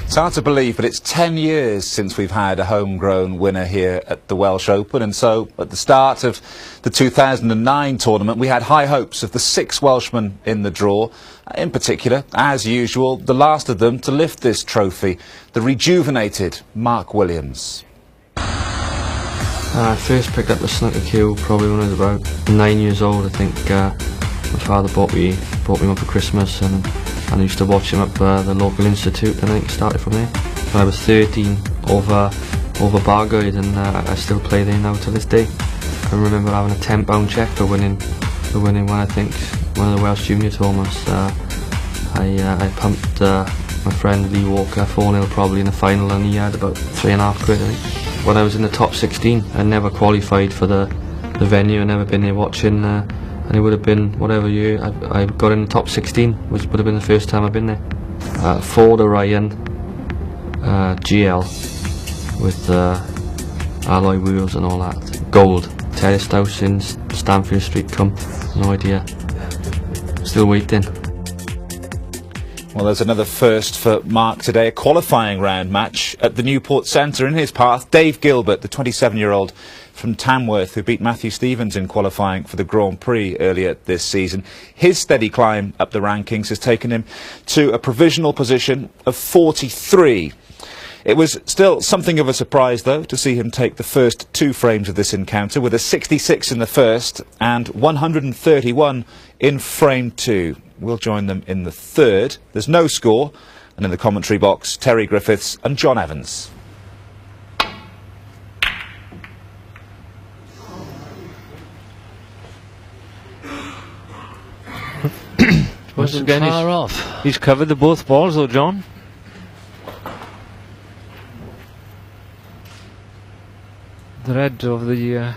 It's hard to believe, but it's 10 years since we've had a homegrown winner here at the Welsh Open, and so at the start of the 2009 tournament we had high hopes of the 6 Welshmen in the draw. In particular, as usual, the last of them to lift this trophy, the rejuvenated Mark Williams. I first picked up the snooker cue probably when I was about 9 years old. I think my father bought me one for Christmas, and I used to watch him up the local institute, and I think it started from there. When I was 13, over Bargoed, and I still play there now to this day. I remember having a £10 cheque for winning one, I think, one of the Welsh junior tournaments. I pumped my friend Lee Walker 4-0 probably in the final, and he had about £3.50, I think. When I was in the top 16, I never qualified for the venue. I never been there watching. And it would have been whatever year I got in the top 16, which would have been the first time I've been there. Ford Orion GL with alloy wheels and all that. Gold. Terraced house in Stanfield Street. No idea. Still waiting. Well, there's another first for Mark today, a qualifying round match at the Newport Centre. In his path, Dave Gilbert, the 27-year-old from Tamworth, who beat Matthew Stevens in qualifying for the Grand Prix earlier this season. His steady climb up the rankings has taken him to a provisional position of 43. It was still something of a surprise, though, to see him take the first 2 frames of this encounter, with a 66 in the first and 131 in frame 2. We'll join them in the third. There's no score, and in the commentary box, Terry Griffiths and John Evans. Wasn't far off. He's covered the both balls though, John. The red of the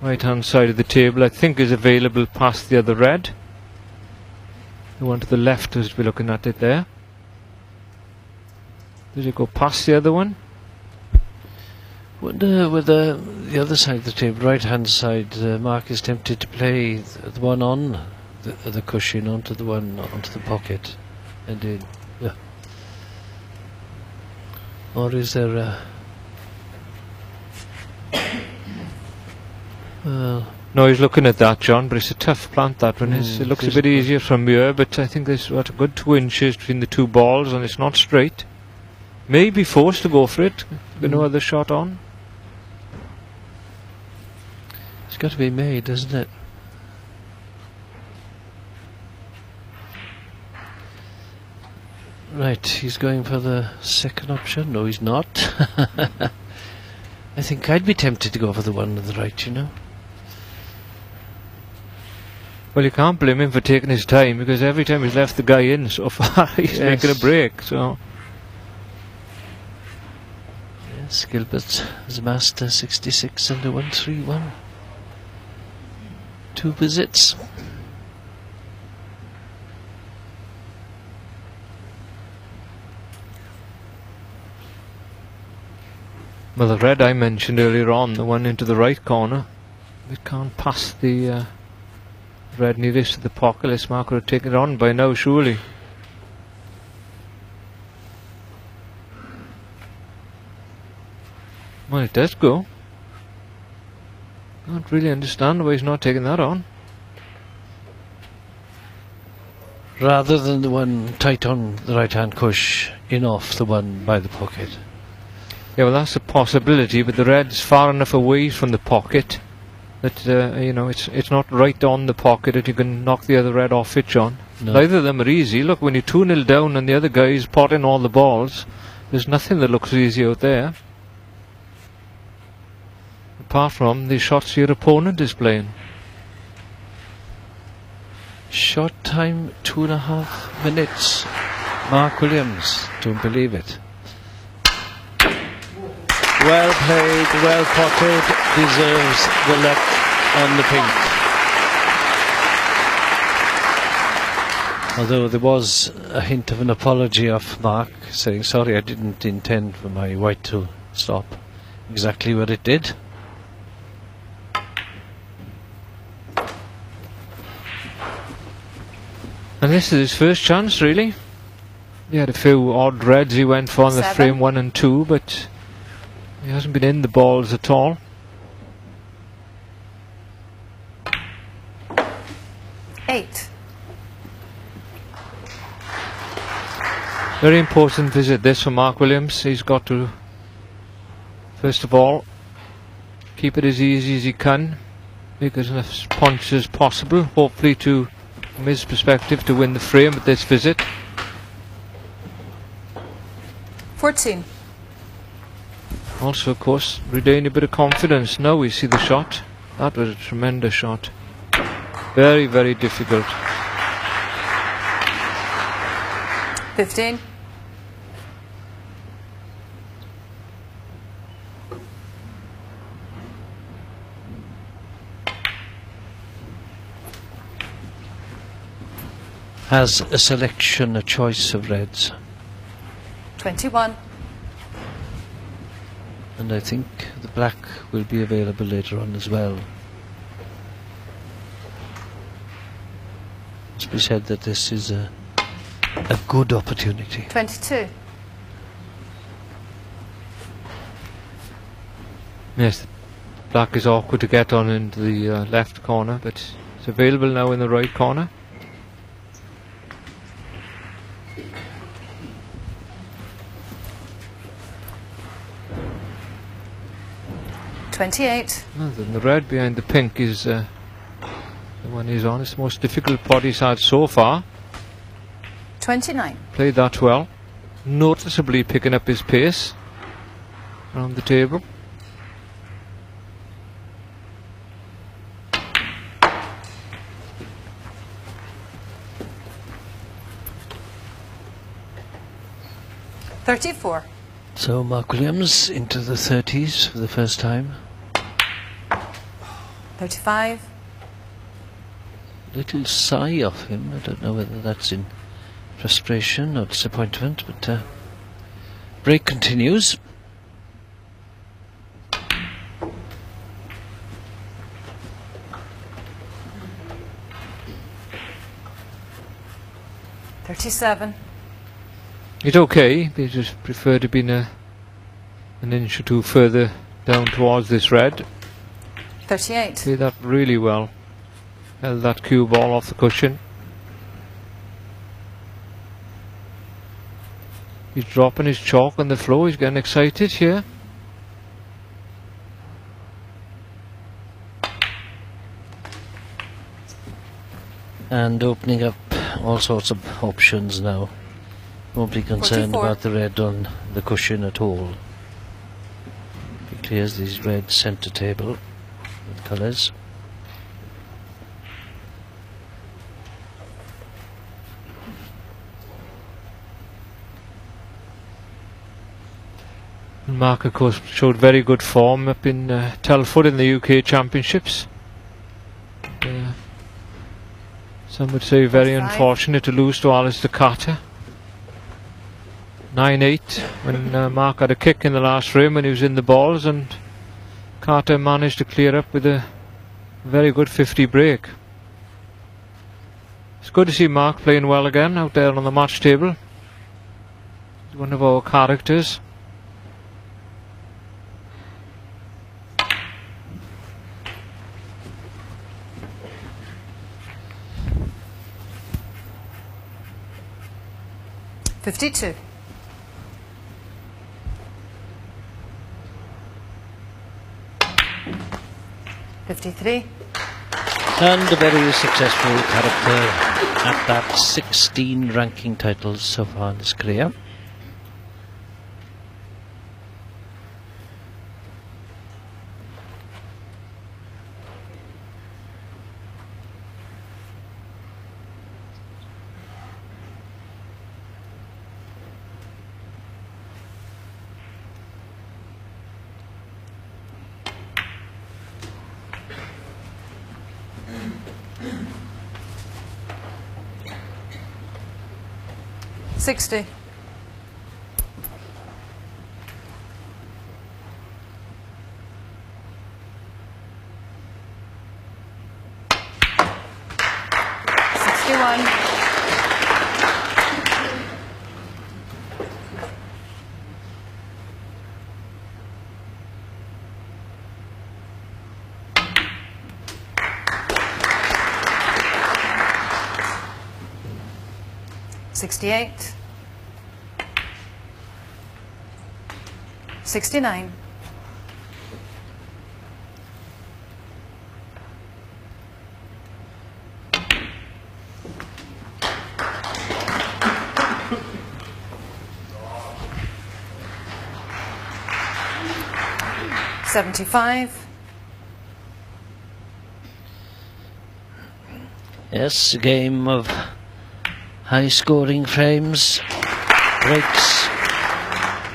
right hand side of the table, I think, is available past the other red. The one to the left, as we're looking at it there. Does it go past the other one? Wonder whether the other side of the table, right hand side, Mark is tempted to play the one on the cushion onto the one onto the pocket, and or is there a no, he's looking at that, John, but it's a tough plant, that one is. It looks a bit easier from here, but I think there's a good 2 inches between the 2 balls, and it's not straight. May be forced to go for it, with no other shot on. It's got to be made, doesn't it? Right, he's going for the second option. No, he's not. I think I'd be tempted to go for the one on the right, you know. Well, you can't blame him for taking his time, because every time he's left the guy in so far, he's making a break, so... Yes, Gilbert is a master, 66 under 131. 2 visits. Well, the red I mentioned earlier on, the one into the right corner, it can't pass the red nearest to the pocket. This Mark would have taken it on by now, surely. Well, it does go. Can't really understand why he's not taking that on. Rather than the one tight on the right hand cush, in off the one by the pocket. Yeah, well, that's a possibility, but the red's far enough away from the pocket that, you know, it's not right on the pocket that you can knock the other red off it, John. No. Neither of them are easy. Look, when you're 2-0 down and the other guy's potting all the balls, there's nothing that looks easy out there. Apart from the shots your opponent is playing. Short time, 2.5 minutes. Mark Williams, don't believe it. Well played, well potted. deserves the luck on the pink. Although there was a hint of an apology off Mark, saying, sorry, I didn't intend for my white to stop exactly what it did. And this is his first chance, really. He had a few odd reds he went for on the 7. frame 1 and 2, but he hasn't been in the balls at all. 8. Very important visit this for Mark Williams. He's got to, first of all, keep it as easy as he can, make as enough points as possible, hopefully to, from his perspective, to win the frame at this visit. 14. Also, of course, regain a bit of confidence. Now we see the shot. That was a tremendous shot. Very, very difficult. 15. Has a selection, a choice of reds. 21. And I think the black will be available later on as well. Must be said that this is a good opportunity. 22. Yes, black is awkward to get on into the left corner, but it's available now in the right corner. 28. And then the red behind the pink is the one he's on. It's the most difficult pot he's had so far. 29. Played that well. Noticeably picking up his pace around the table. $34. So Mark Williams into the 30s for the first time. 35. Little sigh off him. I don't know whether that's in frustration or disappointment, but break continues. $37. It's okay. They just prefer to be an inch or two further down towards this red. 38. Played that really well. Held that cue ball off the cushion. He's dropping his chalk on the floor. He's getting excited here. And opening up all sorts of options now. Won't be concerned 44. about the red on the cushion at all. He clears these red centre table with colours. Mark, of course, showed very good form up in Telford in the UK Championships. Some would say very 45. unfortunate to lose to Alistair Carter. 9-8 when Mark had a kick in the last frame when he was in the balls, and Carter managed to clear up with a very good 50 break. It's good to see Mark playing well again out there on the match table. He's one of our characters. $52. $53. And a very successful character at that 16 ranking titles so far in his career. 60. $68, $69, $75. Yes, a game of high scoring frames. Breaks.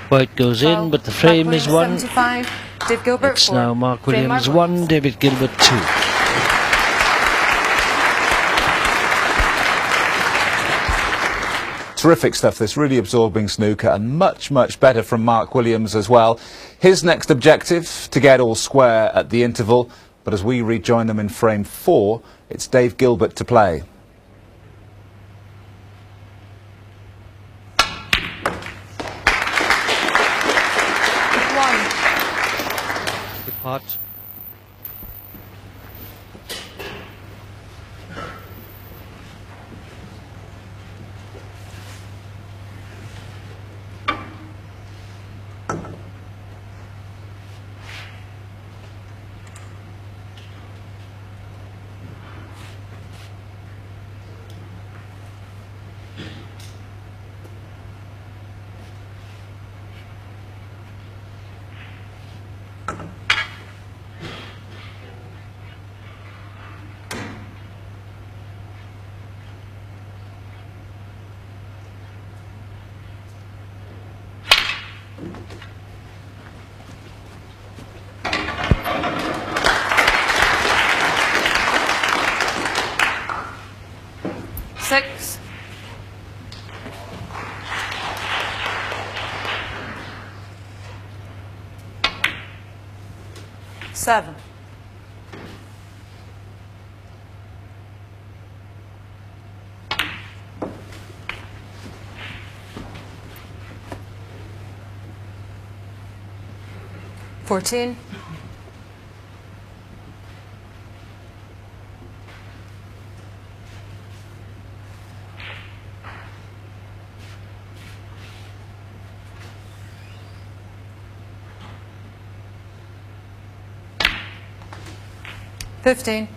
White goes in, but the frame is won. 75. Dave Gilbert. It's now Mark Williams 1, David Gilbert 2. Terrific stuff, this really absorbing snooker, and much, much better from Mark Williams as well. His next objective, to get all square at the interval, but as we rejoin them in frame 4, it's Dave Gilbert to play. Good part. Six. Seven. $14. $15.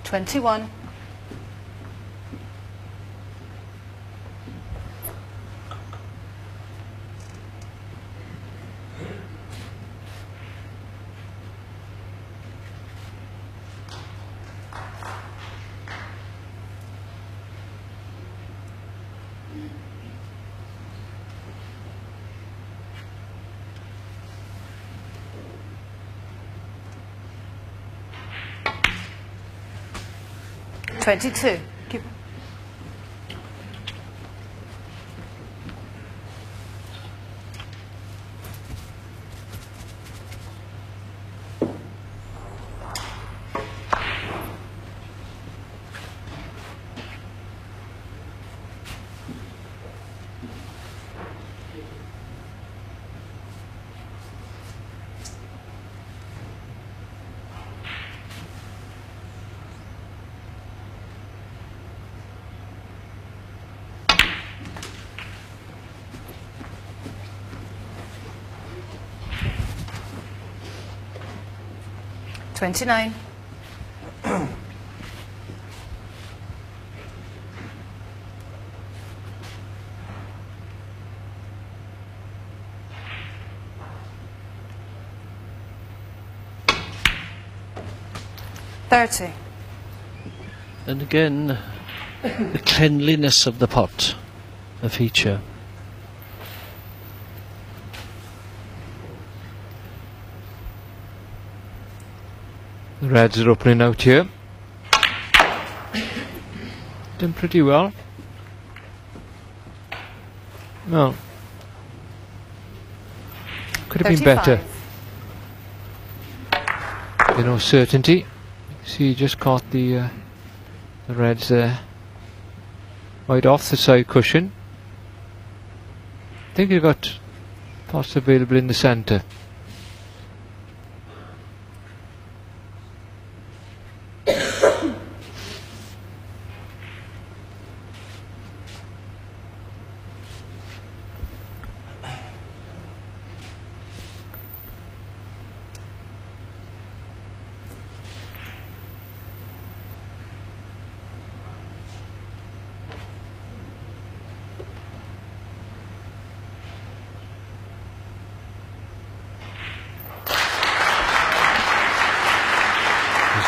$21. $22. Keep. 29. $30. And again, the cleanliness of the pot, a feature. The Reds are opening out here. Done pretty well. Well, could have been better. 35. No certainty. See, he just caught the Reds there. Right off the side cushion. I think he got pots available in the centre.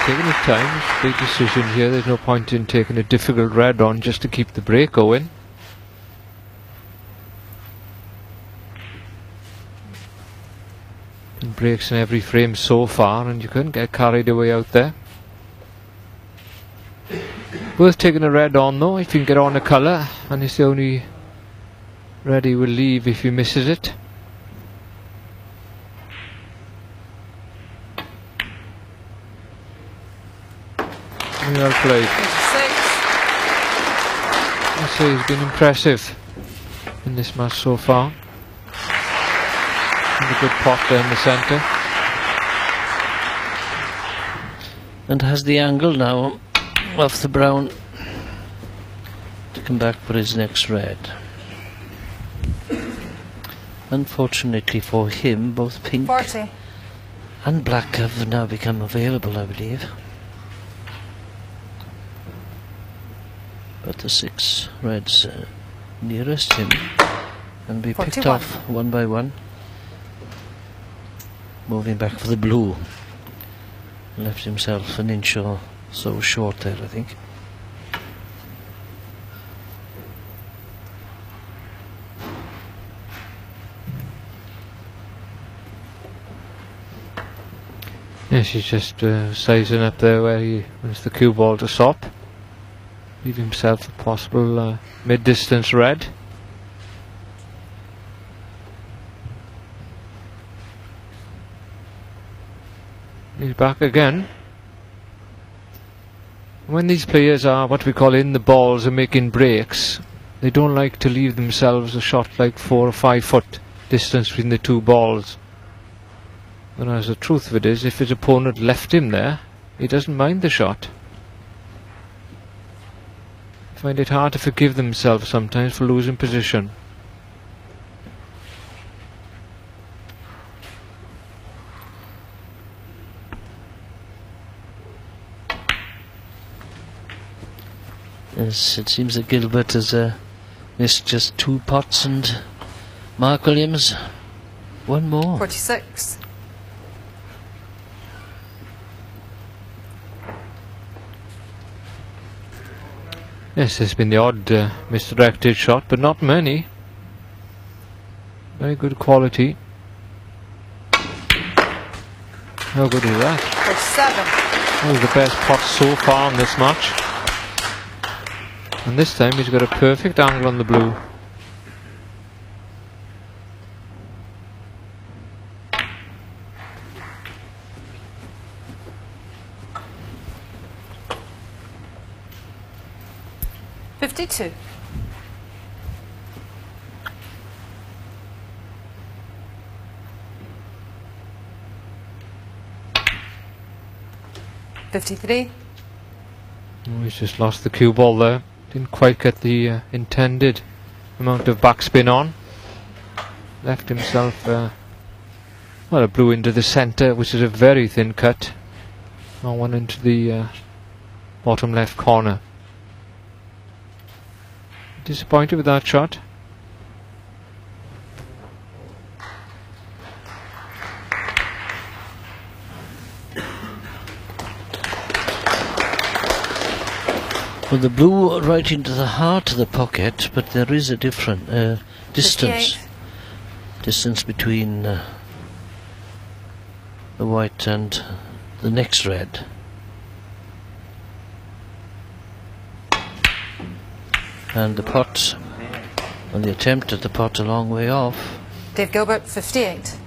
Taking his time, it's a big decision here. There's no point in taking a difficult red on just to keep the break going. And breaks in every frame so far, and you couldn't get carried away out there. Worth taking a red on though, if you can get on a colour, and it's the only red he will leave if he misses it. Well played. 36. I say he's been impressive in this match so far. And a good pot there in the centre. And has the angle now off the brown to come back for his next red. Unfortunately for him, both pink 40. and black have now become available, I believe. But the 6 reds nearest him can be picked 41. off one by one. Moving back for the blue. Left himself an inch or so short there, I think. Yes, he's just sizing up there where he wants the cue ball to stop. Leave himself a possible mid-distance red. He's back again. When these players are what we call in the balls and making breaks, they don't like to leave themselves a shot like 4 or 5 foot distance between the two balls. Whereas the truth of it is, if his opponent left him there, he doesn't mind the shot. Find it hard to forgive themselves sometimes for losing position. Yes, it seems that Gilbert has missed just 2 pots, and Mark Williams one more. 46. Yes, there's been the odd misdirected shot, but not many. Very good quality. How good is that? 47. That was the best pot so far in this match. And this time he's got a perfect angle on the blue. $52. $53. Oh, he's just lost the cue ball there. Didn't quite get the intended amount of backspin on. Left himself, well, a blue into the centre, which is a very thin cut. And one into the bottom left corner. Disappointed with that shot. Well, the blue are right into the heart of the pocket, but there is a different distance. 58. Distance between the white and the next red. And the pot, and the attempt at the pot a long way off. Dave Gilbert, 58.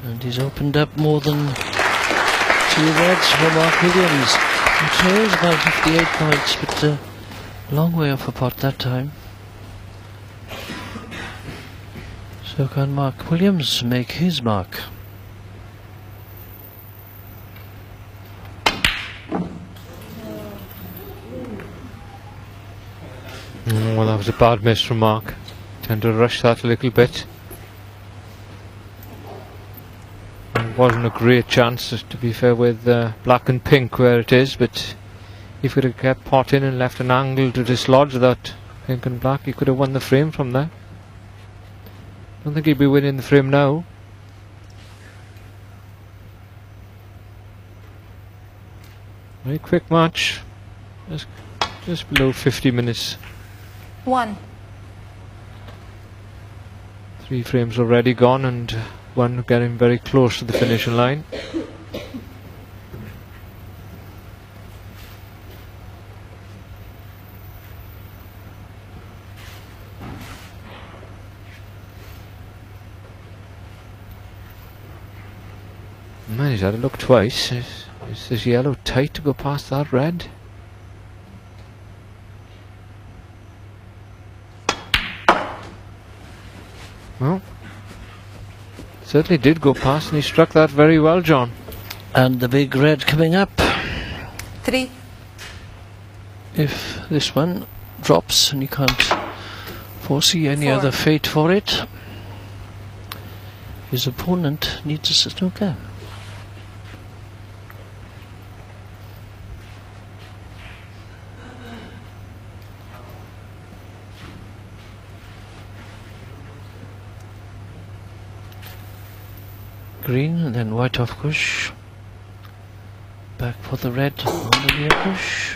And he's opened up more than 2 reds for Mark Williams. He trails about 58 points, but a long way off a pot that time. So can Mark Williams make his mark? Well, that was a bad miss from Mark. Tend to rush that a little bit. It wasn't a great chance, to be fair, with black and pink where it is, but if he could have kept potting and left an angle to dislodge that pink and black, he could have won the frame from there. Don't think he'd be winning the frame now. Very quick match. Just below 50 minutes. 1. 3 frames already gone and one getting very close to the finishing line. Man, he's had a look twice. Is this yellow tight to go past that red? Well, certainly did go past, and he struck that very well, John. And the big red coming up. 3. If this one drops and you can't foresee any 4. other fate for it, his opponent needs a snooker. Green and then white off push. Back for the red on the near push.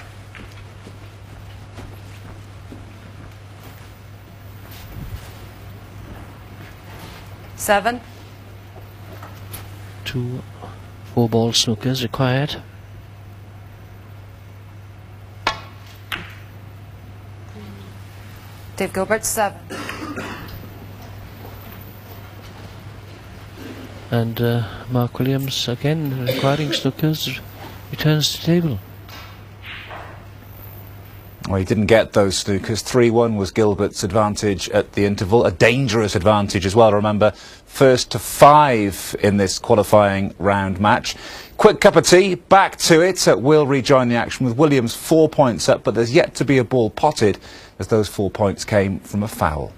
Seven. 2 4-ball snookers required. Dave Gilbert, 7. And Mark Williams again requiring snookers returns to table. Well, he didn't get those snookers. 3-1 was Gilbert's advantage at the interval. A dangerous advantage as well. Remember, first to 5 in this qualifying round match. Quick cup of tea, back to it. We'll rejoin the action with Williams 4 points up, but there's yet to be a ball potted as those 4 points came from a foul.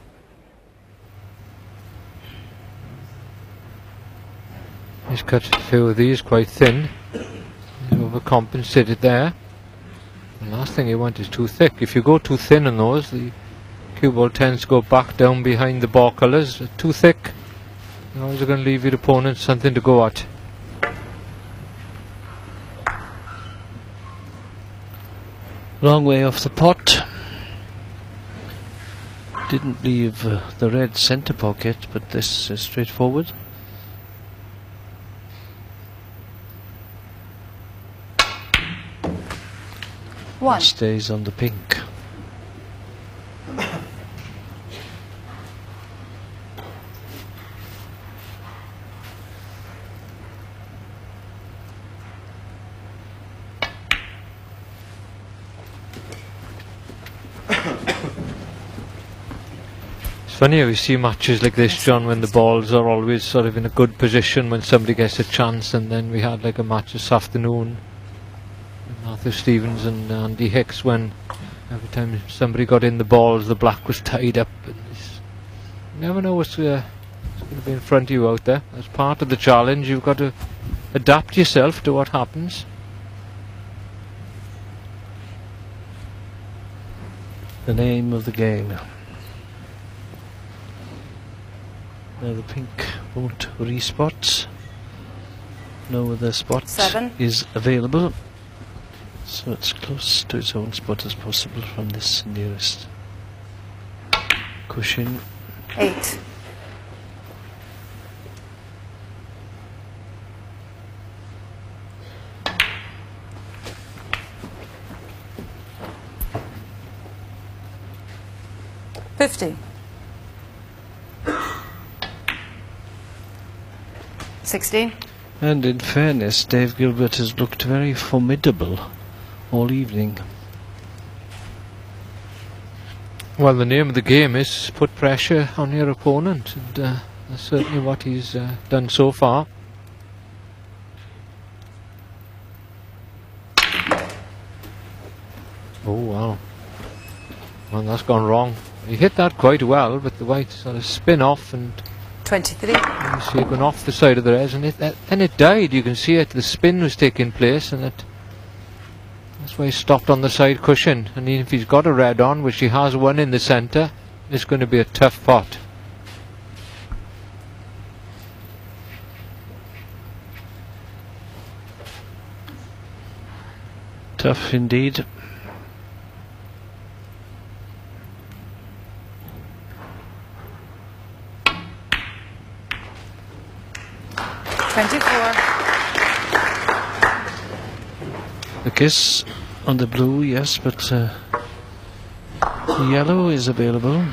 He's cut a few of these quite thin. He's overcompensated there. The last thing you want is too thick. If you go too thin on those, the cue ball tends to go back down behind the ball colours. Too thick, you're always going to leave your opponent something to go at. Long way off the pot. Didn't leave the red centre pocket, but this is straightforward. One. Stays on the pink. It's funny how we see matches like this, John, when the balls are always sort of in a good position when somebody gets a chance, and then we had like a match this afternoon, Matthew Stevens and Andy Hicks, when every time somebody got in the balls the black was tied up. And you never know what's going to be in front of you out there. As part of the challenge, you've got to adapt yourself to what happens. the name of the game. Now the pink won't respot. No other spot 7. is available, so it's close to its own spot as possible from this nearest cushion. 8. $50. 16. And in fairness, Dave Gilbert has looked very formidable all evening. Well, the name of the game is put pressure on your opponent, and that's certainly what he's done so far. Oh, wow. Well, that's gone wrong. He hit that quite well, but the white sort of spin off, and 23. you see it went off the side of the res, and then it died. You can see it, the spin was taking place, and that's why he stopped on the side cushion. And if he's got a red on, which he has one in the centre, it's going to be a tough pot. Tough indeed. The kiss on the blue, yes, but the yellow is available.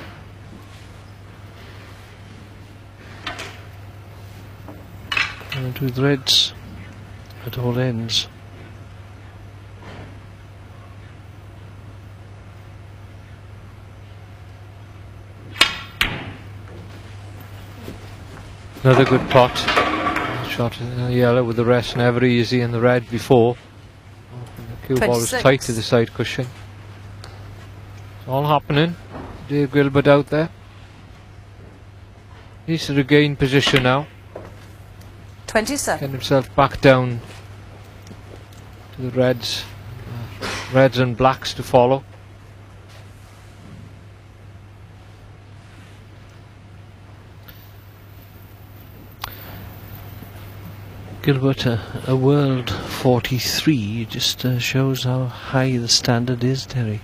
And with reds at all ends. Another good pot. Shot yellow with the rest never easy, and the red before. The cue ball was 26. tight to the side cushion. It's all happening. Dave Gilbert out there. Needs to regain position now. 27. Get himself back down to the reds. Reds and blacks to follow. Gilbert, a world 43 just shows how high the standard is, Terry.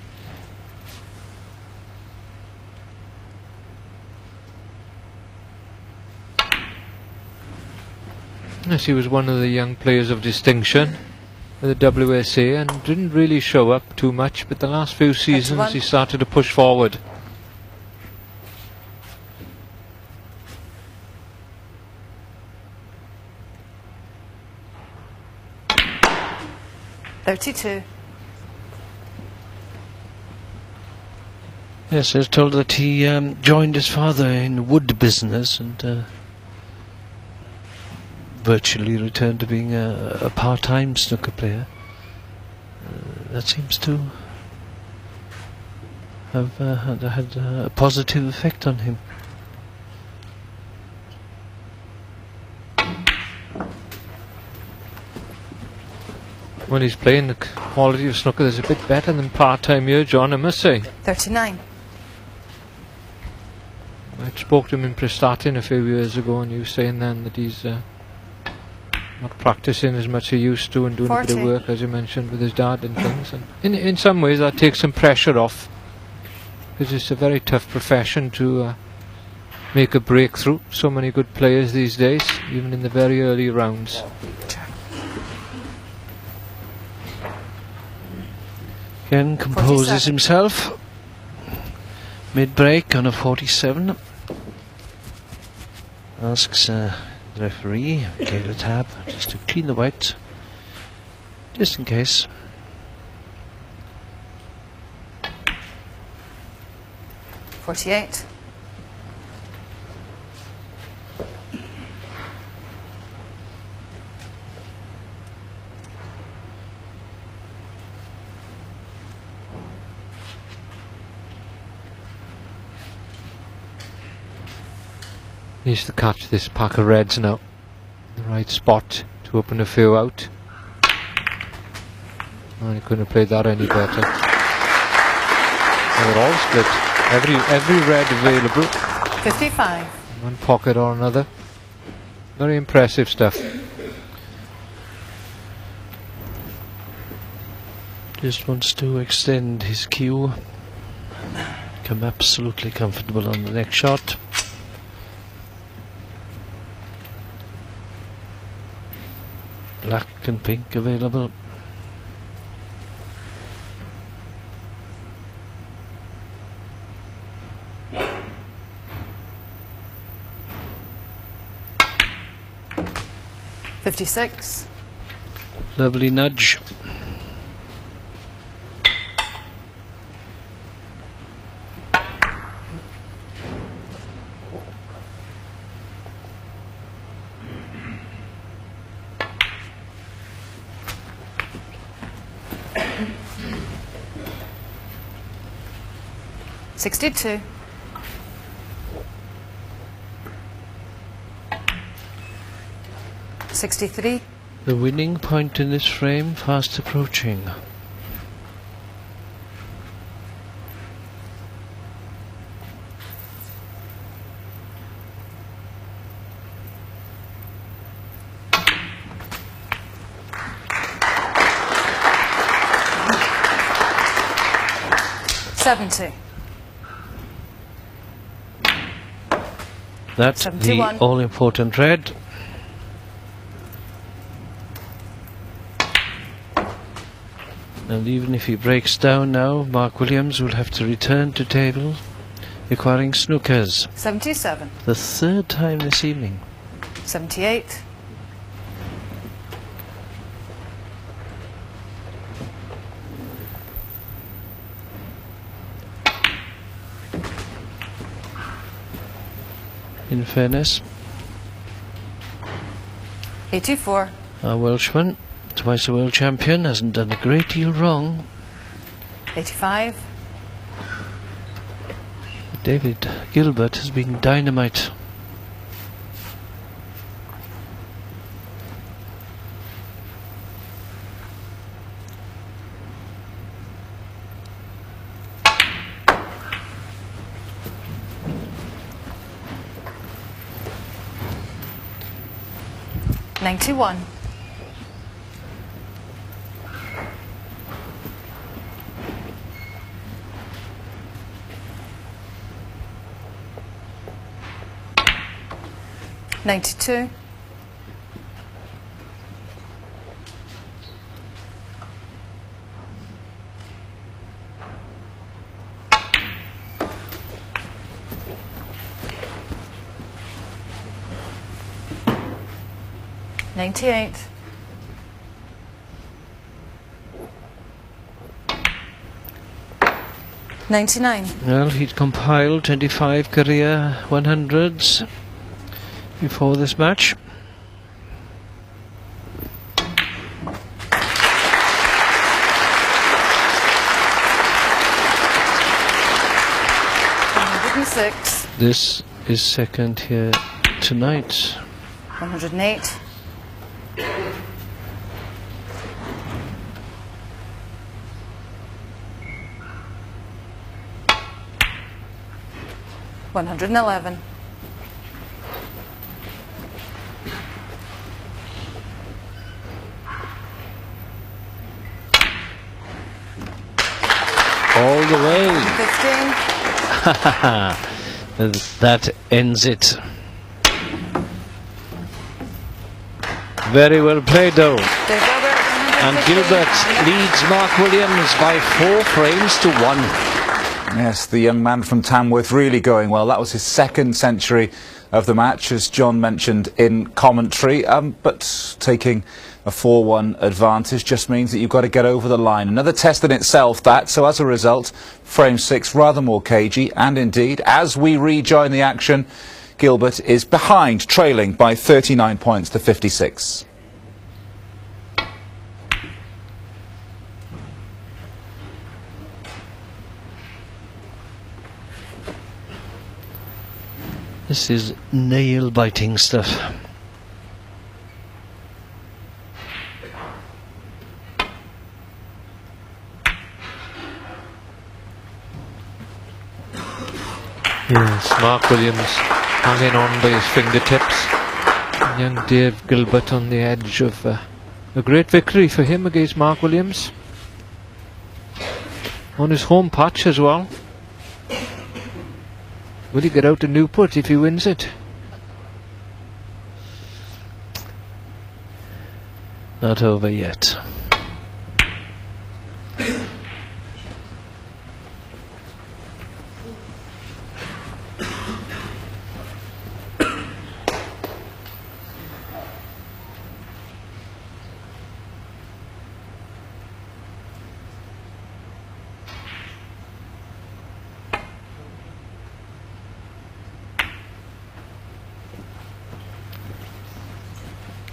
Yes, he was one of the young players of distinction with the WSA and didn't really show up too much, but the last few seasons 21. he started to push forward. $32. Yes, I was told that he joined his father in wood business and virtually returned to being a part-time snooker player. That seems to have had a positive effect on him. When he's playing, the quality of snooker is a bit better than part-time here, John, I must say. 39. I spoke to him in Prestatyn a few years ago, and he was saying then that he's not practicing as much as he used to, and doing a bit of 40. work, as you mentioned, with his dad and things. And in some ways that takes some pressure off, because it's a very tough profession to make a breakthrough. So many good players these days, even in the very early rounds. Again, composes 47. himself. Mid-break on a 47. Asks the referee, Gilbert Tab, just to clean the white, just in case. $48. Needs to catch this pack of reds now. The right spot to open a few out. And he couldn't have played that any better. They're all split. Every red available. 55. One pocket or another. Very impressive stuff. Just wants to extend his cue. Come absolutely comfortable on the next shot. Black and pink available. $56. Lovely nudge. $62. $63. The winning point in this frame fast approaching. $70. That's 71. the all-important red. And even if he breaks down now, Mark Williams will have to return to table, acquiring snookers. 77. The third time this evening. 78. In fairness, 84. our Welshman, twice a world champion, hasn't done a great deal wrong. 85. David Gilbert has been dynamite. $91. $92. $98. $99. Well, he'd compiled 25 career 100s before this match. $106. This is second here tonight. 108. $111. All the way. 15. That ends it. Very well played though. And Gilbert leads Mark Williams by 4 frames to 1. Yes, the young man from Tamworth really going well. That was his second century of the match, as John mentioned in commentary. But taking a 4-1 advantage just means that you've got to get over the line. Another test in itself, that. So as a result, frame 6 rather more cagey. And indeed, as we rejoin the action, Gilbert is behind, trailing by 39 points to 56. This is nail-biting stuff. Yes. Mark Williams hanging on by his fingertips. And young Dave Gilbert on the edge of a great victory for him against Mark Williams. On his home patch as well. Will he get out to Newport if he wins it? Not over yet.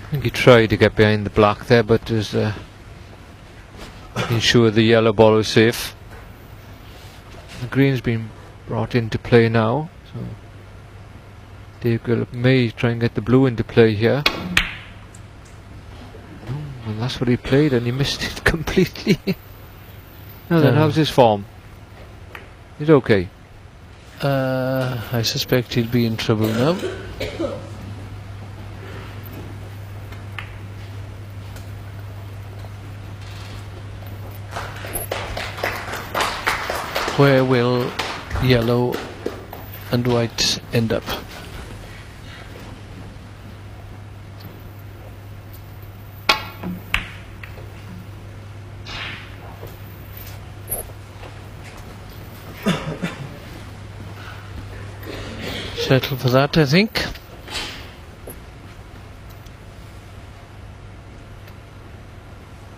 I think he tried to get behind the black there, but was ensured the yellow ball was safe. The green's been brought into play now, so Dave Gilbert may try and get the blue into play here. Well, that's what he played, and he missed it completely. Now then, how's his form? He's okay. I suspect he'll be in trouble now. Where will yellow and white end up? Settle for that, I think.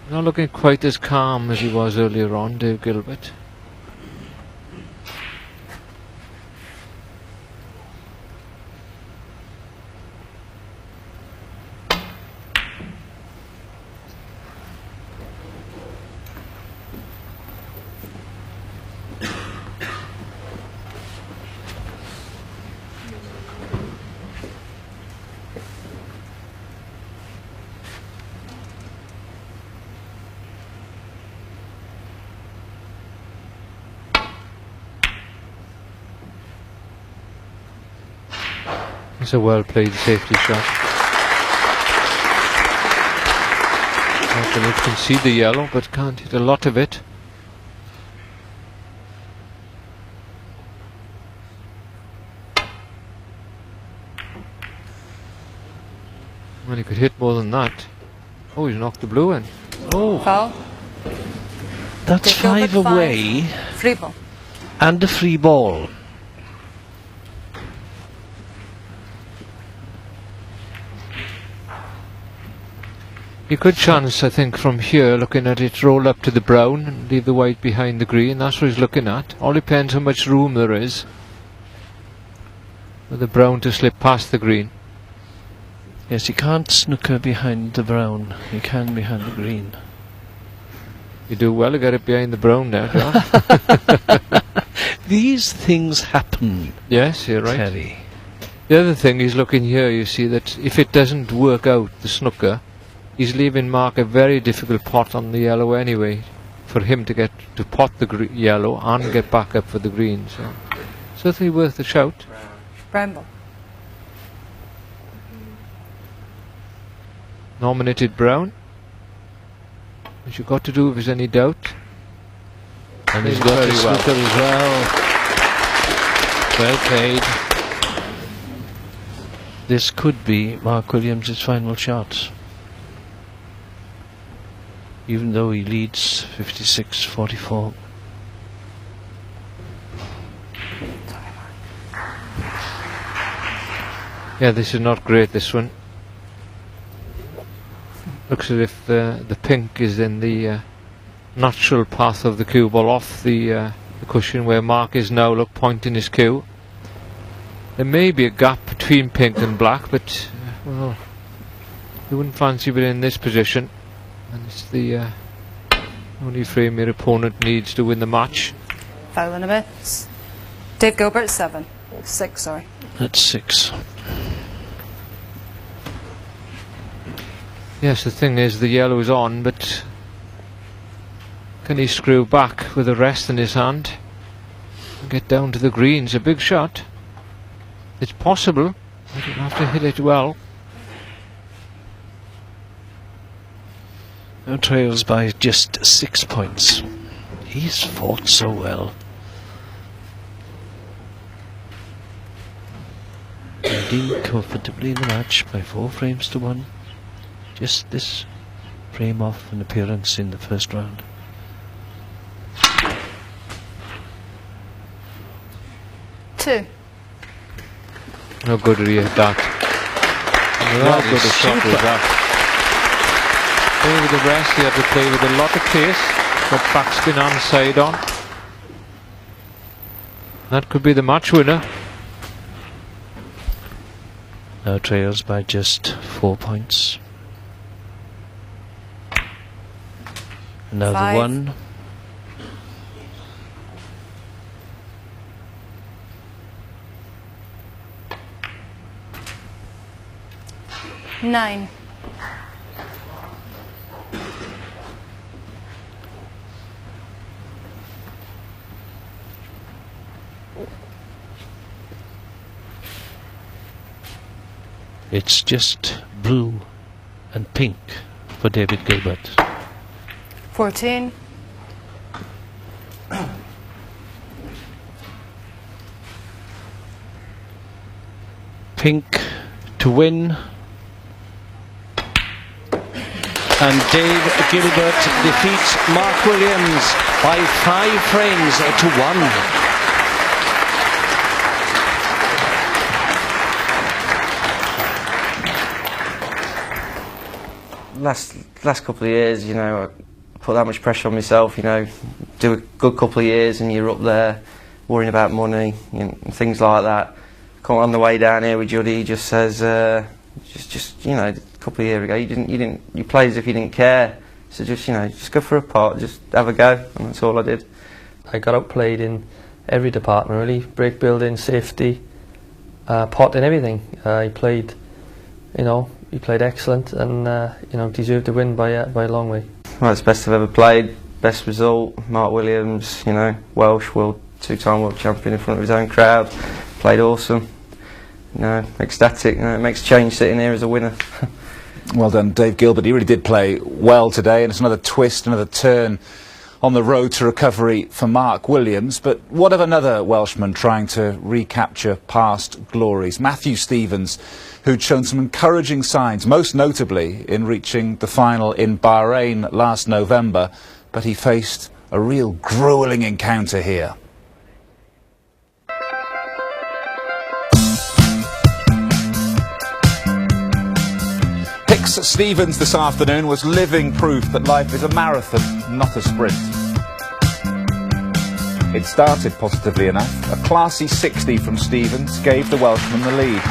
Not looking quite as calm as he was earlier on, Dave Gilbert. It's a well played safety shot. Dominic can see the yellow but can't hit a lot of it. Well, he could hit more than that. Oh, he's knocked the blue in. Oh, Foul. that's Dave Gilbert, five away Free ball. and a free ball. You could chance, I think, from here, looking at it, roll up to the brown and leave the white behind the green. That's what he's looking at. All depends how much room there is for the brown to slip past the green. Yes, he can't snooker behind the brown. He can behind the green. You do well to get it behind the brown there, John. These things happen, Yes, you're right. Terry. The other thing is, looking here, you see that if it doesn't work out, the snooker, he's leaving Mark a very difficult pot on the yellow anyway, for him to get to pot the yellow and get back up for the green. So certainly worth a shout. Brown ball. Nominated brown, which you've got to do if there's any doubt. And he's Played got very the well. snooker as well. Well played. This could be Mark Williams' final shot. Even though he leads 56-44. Yeah, this is not great, this one. Looks as if the pink is in the natural path of the cue ball off the cushion where Mark is now, look, pointing his cue. There may be a gap between pink and black, but well, you wouldn't fancy being in this position. And it's the only frame your opponent needs to win the match. Foul in a miss. Dave Gilbert, 6, sorry. That's 6. Yes, the thing is the yellow is on, but can he screw back with the rest in his hand? Get down to the greens. A big shot. It's possible. You don't have to hit it well. Now trails by just 6 points. He's fought so well. Leading comfortably in the match by 4 frames to 1. Just this frame off an appearance in the first round. Two. How good are you at that? How good a shot was that? Play with the rest, he had to play with a lot of pace. Got backspin and side on. That could be the match winner. Now trails by just 4 points. Now Five. the 1. Nine. It's just blue and pink for David Gilbert. 14. Pink to win. And Dave Gilbert defeats Mark Williams by 5 frames to 1. Last couple of years, you know, I put that much pressure on myself, you know, do a good couple of years and you're up there worrying about money and things like that. Come on the way down here with Juddy, he just says, just you know, a couple of years ago, you played as if you didn't care. So just, you know, just go for a pot, just have a go, and that's all I did. I got outplayed in every department really, break building, safety, pot and everything. He played, you know, he played excellent and you know, deserved to win by a long way. Well, it's the best I've ever played, best result, Mark Williams, you know, Welsh, 2-time world champion in front of his own crowd, played awesome. You know, ecstatic, you know, it makes change sitting here as a winner. Well done, Dave Gilbert. He really did play well today, and it's another twist, another turn on the road to recovery for Mark Williams. But what of another Welshman trying to recapture past glories? Matthew Stevens, who'd shown some encouraging signs, most notably in reaching the final in Bahrain last November, but he faced a real gruelling encounter here. Stevens this afternoon was living proof that life is a marathon, not a sprint. It started positively enough. A classy 60 from Stevens gave the Welshman the lead.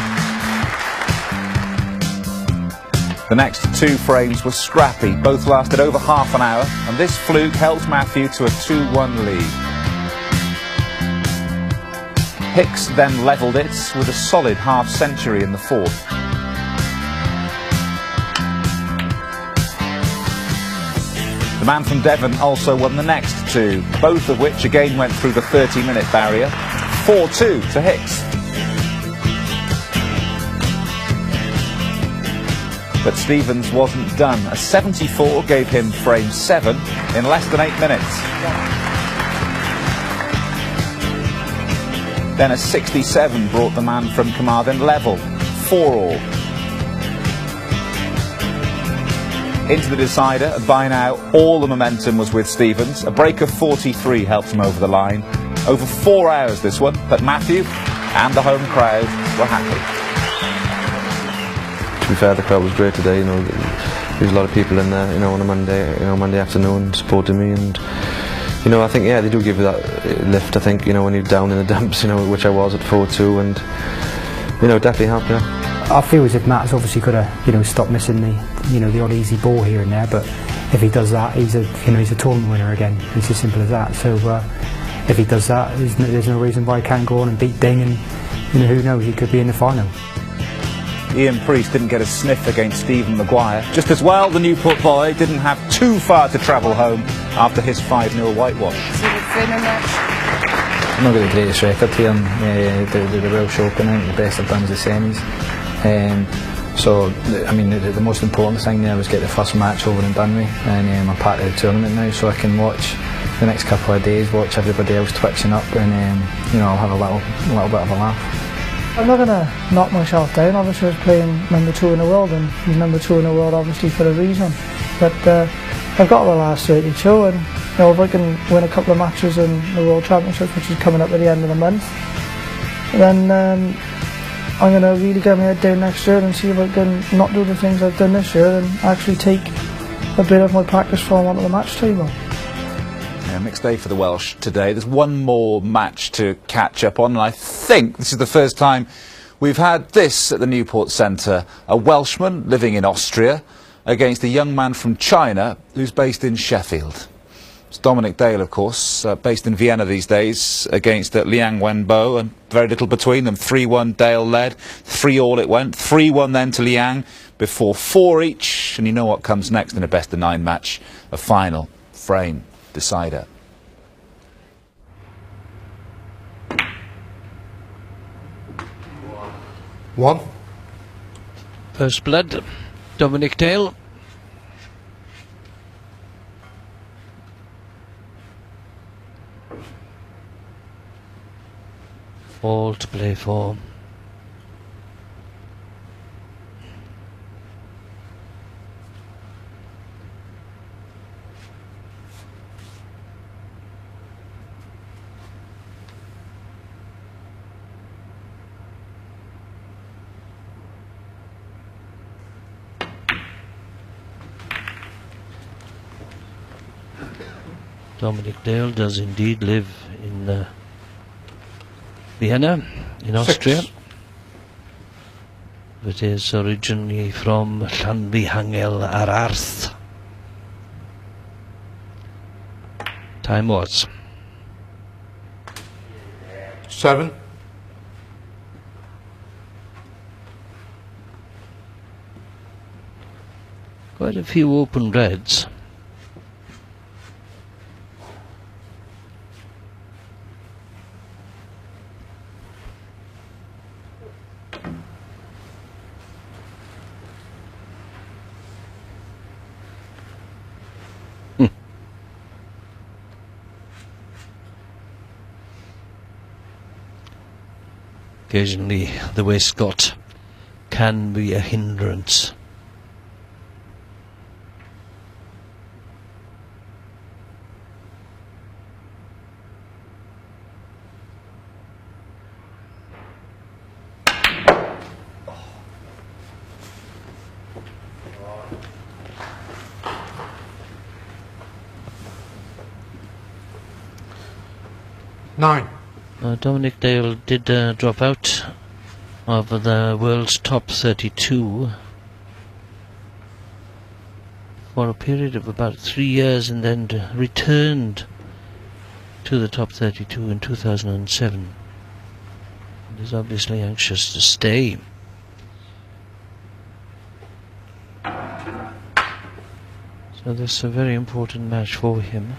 The next 2 frames were scrappy, both lasted over half an hour, and this fluke helped Matthew to a 2-1 lead. Hicks then levelled it with a solid half-century in the 4th. The man from Devon also won the next 2, both of which again went through the 30-minute barrier. 4-2 to Hicks. But Stevens wasn't done. A 74 gave him frame 7 in less than 8 minutes. Then a 67 brought the man from Carmarthen level, 4-all. Into the decider, and by now all the momentum was with Stevens. A break of 43 helped him over the line. Over 4 hours this one, but Matthew and the home crowd were happy. To be fair, the crowd was great today. You know, there was a lot of people in there, you know, on a Monday afternoon supporting me, and you know, I think they do give you that lift. I think, you know, when you're down in the dumps, you know, which I was at 4-2, and you know, definitely helped. Yeah. I feel as if Matt's obviously got to, you know, stop missing the odd easy ball here and there. But if he does that, he's a tournament winner again. It's as simple as that. So if he does that, there's no reason why he can't go on and beat Ding, and you know, who knows, he could be in the final. Ian Priest didn't get a sniff against Stephen Maguire. Just as well, the Newport boy didn't have too far to travel home after his 5-0 whitewash. I've not got the greatest record here in the Welsh Open. I think the best I've done is the semis. So, I mean, the most important thing there was get the first match over and done with, and I'm part of the tournament now, so I can watch the next couple of days, watch everybody else twitching up, and I'll have a little bit of a laugh. I'm not going to knock myself down. Obviously I was playing number 2 in the world, and he's number 2 in the world obviously for a reason. But I've got the last 32, and if I can win a couple of matches in the World Championships, which is coming up at the end of the month, then I'm going to really get my head down next year and see if I can not do the things I've done this year and actually take a bit of my practice form onto the match table. Yeah, mixed day for the Welsh today. There's one more match to catch up on, and I think this is the first time we've had this at the Newport Centre. A Welshman living in Austria against a young man from China who's based in Sheffield. It's Dominic Dale, of course, based in Vienna these days, against Liang Wenbo, and very little between them. 3-1 Dale led, 3-all it went, 3-1 then to Liang, before 4 each, and you know what comes next in a best-of-9 match, a final frame decider. One. First blood, Dominic Dale. All to play for. Dominic Dale does indeed live in Vienna, in Austria. 6. It is originally from Llanfihangel ar Arth. Time was 7. Quite a few open reds. Occasionally the waistcoat can be a hindrance. Nine. Dominic Dale did drop out of the world's top 32 for a period of about 3 years, and then returned to the top 32 in 2007. And is obviously anxious to stay. So this is a very important match for him.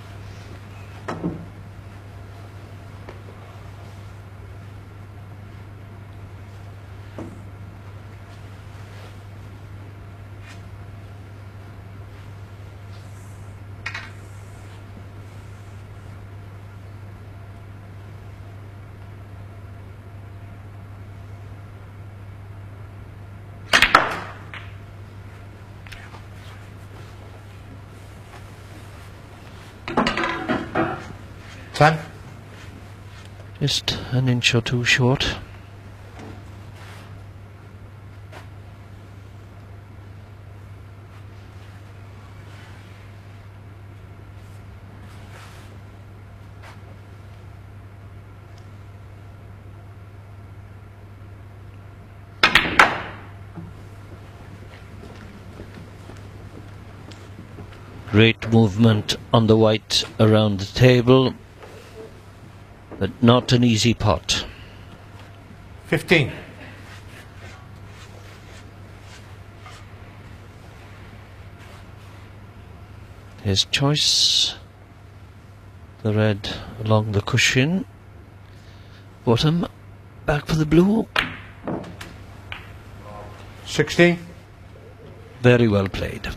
Just an inch or two short. Great movement on the white around the table, but not an easy pot. 15. His choice, the red along the cushion, Bottom, back for the blue. 16. Very well played.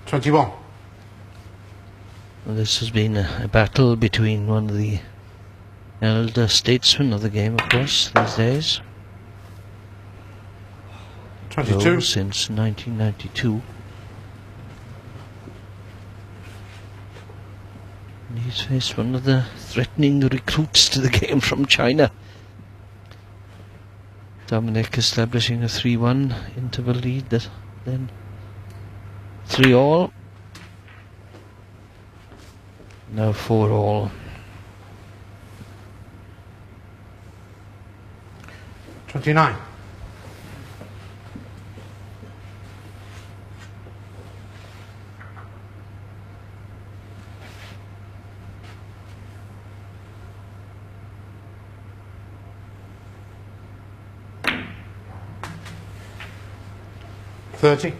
$21. Well, this has been a battle between one of the elder statesmen of the game, of course, these days. 22. Though since 1992. And he's faced one of the threatening recruits to the game from China. Dominic establishing a 3-1 interval lead, then 3-all. Now 4-all. 29. $30.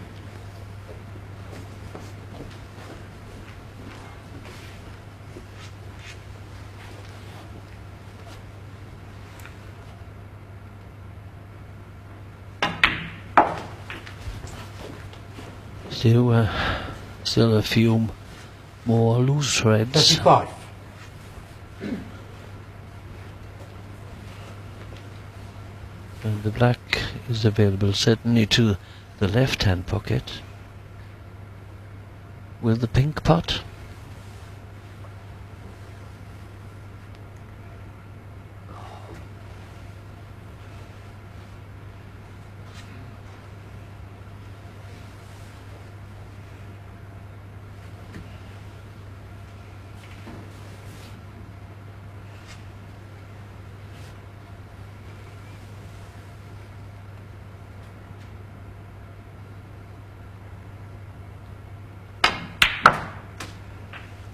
Still a few more loose threads. 35. And the black is available certainly to the left hand pocket. With the pink pot.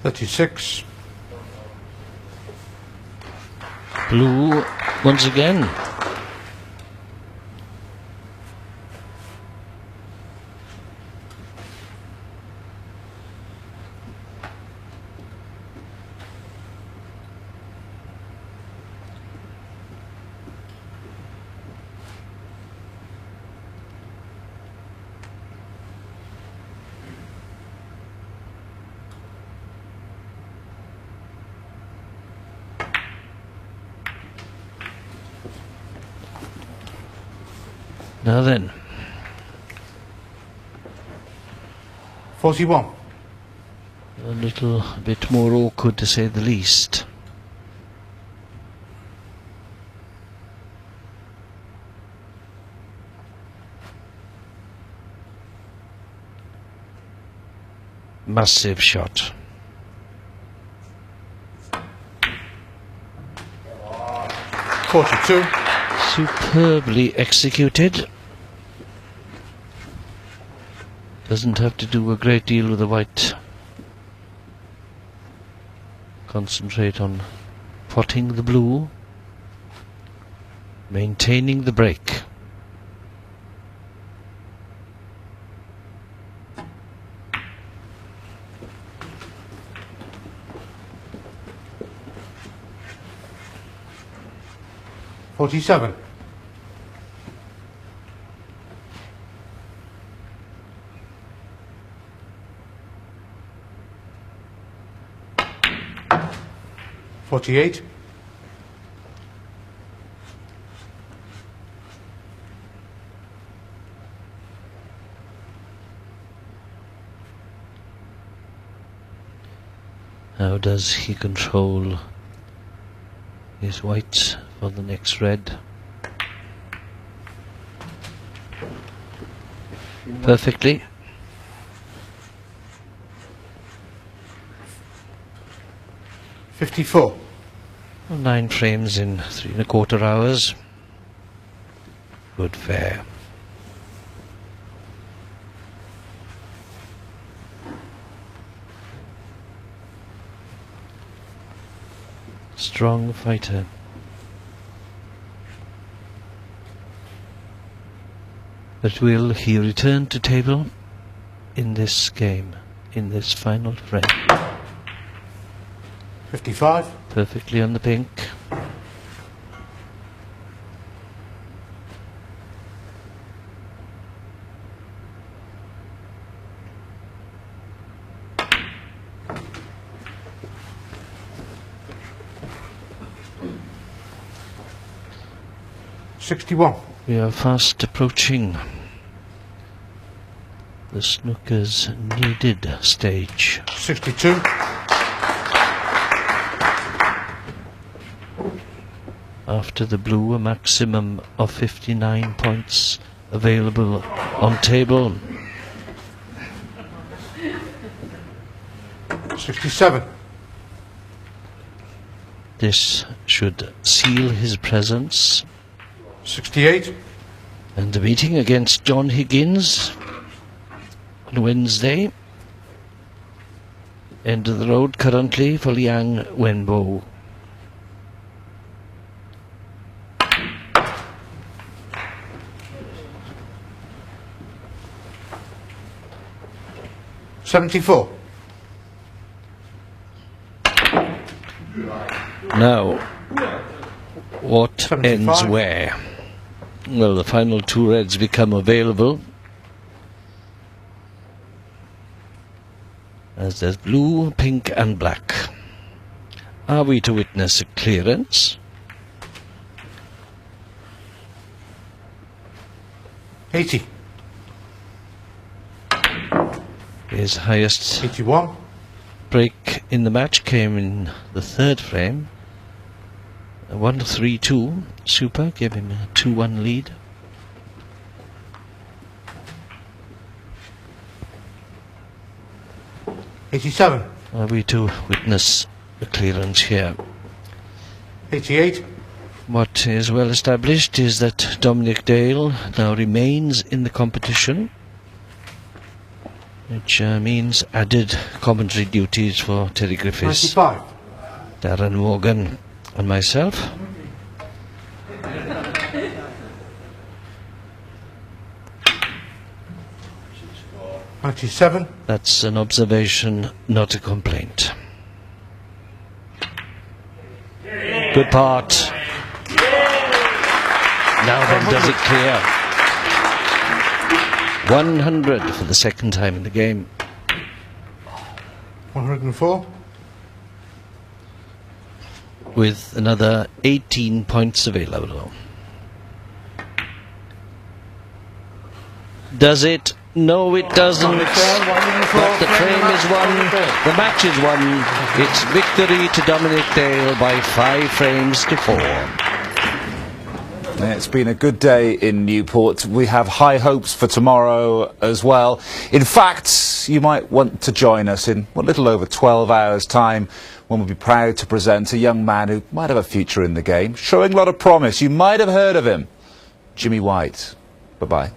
$36. Blue once again. Now then. 41. A little bit more awkward to say the least. Massive shot. $42. Superbly executed. Doesn't have to do a great deal with the white. Concentrate on potting the blue, maintaining the break. $47. $48. How does he control his whites for the next red? Perfectly. $54. 9 frames in 3 1/4 hours. Good fare. Strong fighter. But will he return to table in this game, in this final frame? 55. Perfectly on the pink. We are fast approaching the snooker's needed stage. 62. After the blue, a maximum of 59 points available on table. 67. This should seal his presence. 68. And the meeting against John Higgins on Wednesday. End of the road currently for Liang Wenbo. $74. Now, what 75. ends where? Well, the final 2 reds become available. As there's blue, pink and black. Are we to witness a clearance? 80. His highest 81. break in the match came in the 3rd frame. 1-3-2. Super gave him a 2-1 lead. $87. Are we to witness a clearance here? 88. What is well established is that Dominic Dale now remains in the competition, which means added commentary duties for Terry Griffiths, 95. Darren Morgan and myself. $97. That's an observation, not a complaint. Good part. Now then, does it clear? 100 for the 2nd time in the game. 104. With another 18 points available. Does it? No, it doesn't. But the frame is won. The match is won. It's victory to Dominic Dale by 5 frames to 4. It's been a good day in Newport. We have high hopes for tomorrow as well. In fact, you might want to join us in a little over 12 hours' time when we'll be proud to present a young man who might have a future in the game, showing a lot of promise. You might have heard of him, Jimmy White. Bye-bye.